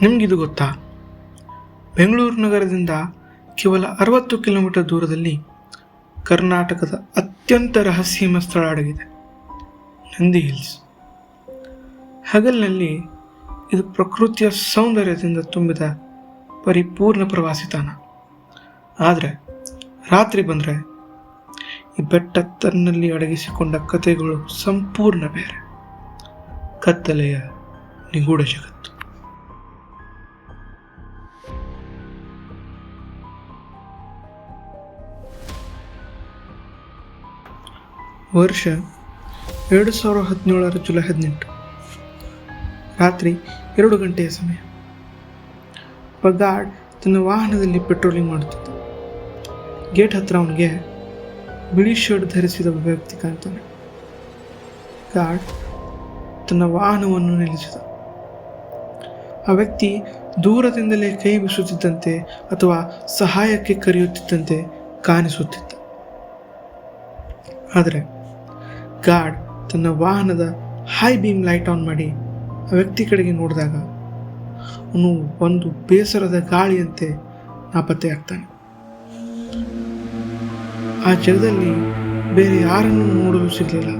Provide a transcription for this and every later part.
ನಿಮಗಿದು ಗೊತ್ತಾ? ಬೆಂಗಳೂರು ನಗರದಿಂದ ಕೇವಲ 60 ಕಿಲೋಮೀಟರ್ ದೂರದಲ್ಲಿ ಕರ್ನಾಟಕದ ಅತ್ಯಂತ ರಹಸ್ಯಮಯ ಸ್ಥಳ ಅಡಗಿದೆ, ನಂದಿ ಹಿಲ್ಸ್. ಹಗಲಿನಲ್ಲಿ ಇದು ಪ್ರಕೃತಿಯ ಸೌಂದರ್ಯದಿಂದ ತುಂಬಿದ ಪರಿಪೂರ್ಣ ಪ್ರವಾಸಿ ತಾಣ. ಆದರೆ ರಾತ್ರಿ ಬಂದರೆ ಈ ಬೆಟ್ಟ ತನ್ನಲ್ಲಿ ಅಡಗಿಸಿಕೊಂಡ ಕಥೆಗಳು ಸಂಪೂರ್ಣ ಬೇರೆ. ಕತ್ತಲೆಯ ನಿಗೂಢ ಜಗತ್ತು. ವರ್ಷ 2017 ಜುಲೈ 18, ರಾತ್ರಿ 2 ಗಂಟೆಯ ಸಮಯ. ಗಾರ್ಡ್ ತನ್ನ ವಾಹನದಲ್ಲಿ ಪೆಟ್ರೋಲಿಂಗ್ ಮಾಡುತ್ತಿದ್ದ. ಗೇಟ್ ಹತ್ರ ಅವನಿಗೆ ಬಿಳಿ ಶರ್ಟ್ ಧರಿಸಿದ ಒಬ್ಬ ವ್ಯಕ್ತಿ ಕಾಣ್ತಾನೆ. ಗಾರ್ಡ್ ತನ್ನ ವಾಹನವನ್ನು ನಿಲ್ಲಿಸಿದ. ಆ ವ್ಯಕ್ತಿ ದೂರದಿಂದಲೇ ಕೈ ಬೀಸುತ್ತಿದ್ದಂತೆ ಅಥವಾ ಸಹಾಯಕ್ಕೆ ಕರೆಯುತ್ತಿದ್ದಂತೆ ಕಾಣಿಸುತ್ತಿದ್ದ. ಆದರೆ ಗಾರ್ಡ್ ತನ್ನ ವಾಹನದ ಹೈ ಬೀಮ್ ಲೈಟ್ ಆನ್ ಮಾಡಿ ಆ ವ್ಯಕ್ತಿ ಕಡೆಗೆ ನೋಡಿದಾಗ ಅವನು ಒಂದು ಬೇಸರದ ಗಾಳಿಯಂತೆ ನಾಪತ್ತೆಯಾಗ್ತಾನೆ. ಆ ಜಾಗದಲ್ಲಿ ಬೇರೆ ಯಾರನ್ನು ನೋಡಲು ಸಿಗಲಿಲ್ಲ.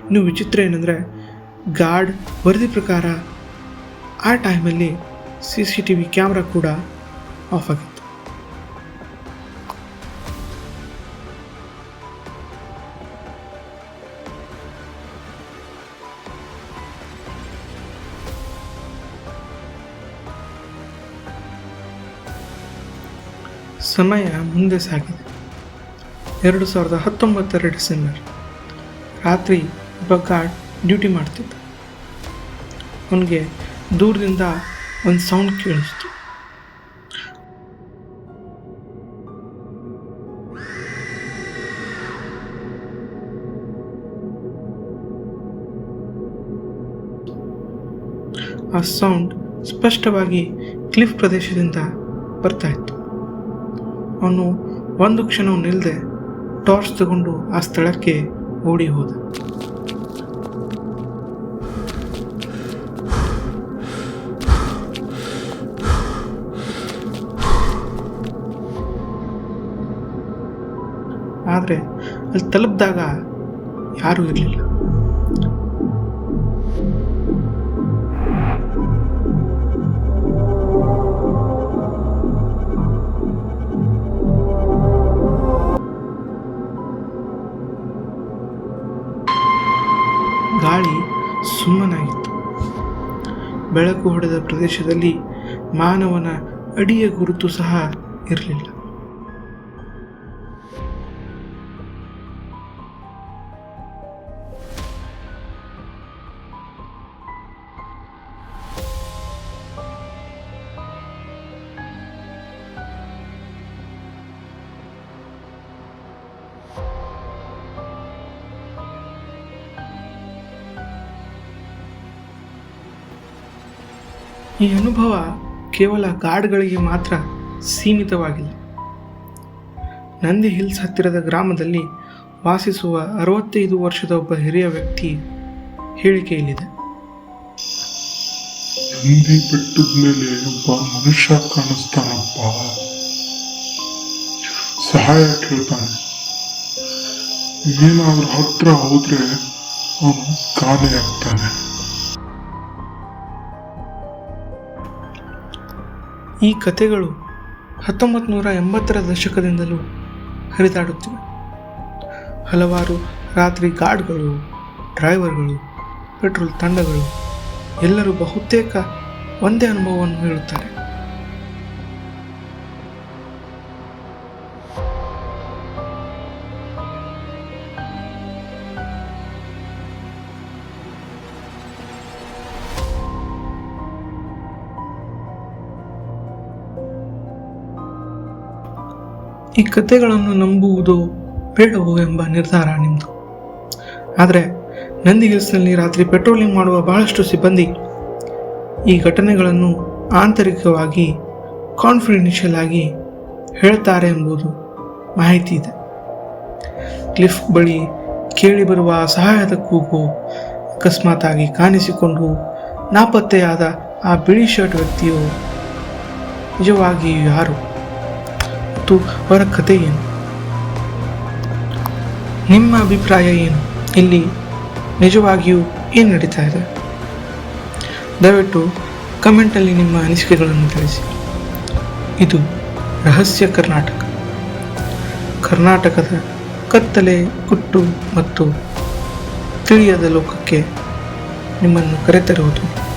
ಇನ್ನು ವಿಚಿತ್ರ ಏನಂದರೆ, ಗಾರ್ಡ್ ವರದಿ ಪ್ರಕಾರ ಆ ಟೈಮಲ್ಲಿ CCTV ಕ್ಯಾಮ್ರಾ ಕೂಡ ಆಫ್ ಆಗಿತ್ತು. ಸಮಯ ಮುಂದೆ ಸಾಗಿದೆ. 2019 ಡಿಸೆಂಬರ್ ರಾತ್ರಿ ಒಬ್ಬ ಗಾರ್ಡ್ ಡ್ಯೂಟಿ ಮಾಡ್ತಿದ್ದ. ಅವನಿಗೆ ದೂರದಿಂದ ಒಂದು ಸೌಂಡ್ ಕೇಳಿಸ್ತು. ಆ ಸೌಂಡ್ ಸ್ಪಷ್ಟವಾಗಿ ಕ್ಲಿಫ್ ಪ್ರದೇಶದಿಂದ ಬರ್ತಾ ಇತ್ತು. ಅವನು ಒಂದು ಕ್ಷಣ ನಿಲ್ಲದೆ ಟಾರ್ಚ್ ತಗೊಂಡು ಆ ಸ್ಥಳಕ್ಕೆ ಓಡಿ ಹೋದ. ಆದರೆ ಅಲ್ಲಿ ತಲುಪಿದಾಗ ಯಾರೂ ಇರಲಿಲ್ಲ. ಗಾಳಿ ಸುಮ್ಮನಾಗಿತ್ತು. ಬೆಳಕು ಹೊಡೆದ ಪ್ರದೇಶದಲ್ಲಿ ಮಾನವನ ಅಡಿಯ ಗುರುತು ಸಹ ಇರಲಿಲ್ಲ. ಈ ಅನುಭವ ಕೇವಲ ಗಾರ್ಡ್ಗಳಿಗೆ ಮಾತ್ರ ಸೀಮಿತವಾಗಿಲ್ಲ. ನಂದಿ ಹಿಲ್ಸ್ ಹತ್ತಿರದ ಗ್ರಾಮದಲ್ಲಿ ವಾಸಿಸುವ 65 ವರ್ಷದ ಒಬ್ಬ ಹಿರಿಯ ವ್ಯಕ್ತಿ ಹೇಳಿಕೆಯಲ್ಲಿದೆ. ನಂದಿ ಬೆಟ್ಟದ ಮೇಲೆ ಒಬ್ಬ ಮನುಷ್ಯ ಕಾಣಿಸ್ತಾನಪ್ಪ, ಸಹಾಯ ಕೇಳ್ತಾನೆ. ಏನಾದ್ರೂ ಹತ್ರ ಹೋದ್ರೆ ಅವನು ಕಾಣೆಯಾಗ್ತಾನೆ. ಈ ಕಥೆಗಳು 1980ರ ದಶಕದಿಂದಲೂ ಹರಿದಾಡುತ್ತಿವೆ. ಹಲವಾರು ರಾತ್ರಿ ಗಾರ್ಡ್ಗಳು, ಡ್ರೈವರ್ಗಳು, ಪೆಟ್ರೋಲ್ ತಂಡಗಳು ಎಲ್ಲರೂ ಬಹುತೇಕ ಒಂದೇ ಅನುಭವವನ್ನು ಹೇಳುತ್ತಾರೆ. ಈ ಕಥೆಗಳನ್ನು ನಂಬುವುದೋ ಬೇಡವೋ ಎಂಬ ನಿರ್ಧಾರ ನಿಮ್ಮದು. ಆದರೆ ನಂದಿ ಹಿಲ್ಸ್ನಲ್ಲಿ ರಾತ್ರಿ ಪೆಟ್ರೋಲಿಂಗ್ ಮಾಡುವ ಬಹಳಷ್ಟು ಸಿಬ್ಬಂದಿ ಈ ಘಟನೆಗಳನ್ನು ಆಂತರಿಕವಾಗಿ ಕಾನ್ಫಿಡೆನ್ಷಿಯಲ್ ಆಗಿ ಹೇಳ್ತಾರೆ ಎಂಬುದು ಮಾಹಿತಿ ಇದೆ. ಕ್ಲಿಫ್ ಬಳಿ ಕೇಳಿಬರುವ ಸಹಾಯದ ಕೂಗು, ಅಕಸ್ಮಾತಾಗಿ ಕಾಣಿಸಿಕೊಂಡು ನಾಪತ್ತೆಯಾದ ಆ ಬಿಳಿ ಶರ್ಟ್ ವ್ಯಕ್ತಿಯು ನಿಜವಾಗಿಯೂ ಯಾರು ಮತ್ತು ಅವರ ಕಥೆ ಏನು? ನಿಮ್ಮ ಅಭಿಪ್ರಾಯ ಏನು? ಇಲ್ಲಿ ನಿಜವಾಗಿಯೂ ಏನು ನಡೀತಾ ಇದೆ? ದಯವಿಟ್ಟು ಕಮೆಂಟಲ್ಲಿ ನಿಮ್ಮ ಅನಿಸಿಕೆಗಳನ್ನು ತಿಳಿಸಿ. ಇದು ರಹಸ್ಯ ಕರ್ನಾಟಕ, ಕರ್ನಾಟಕದ ಕತ್ತಲೆ, ಗುಟ್ಟು ಮತ್ತು ತಿಳಿಯದ ಲೋಕಕ್ಕೆ ನಿಮ್ಮನ್ನು ಕರೆತರುವುದು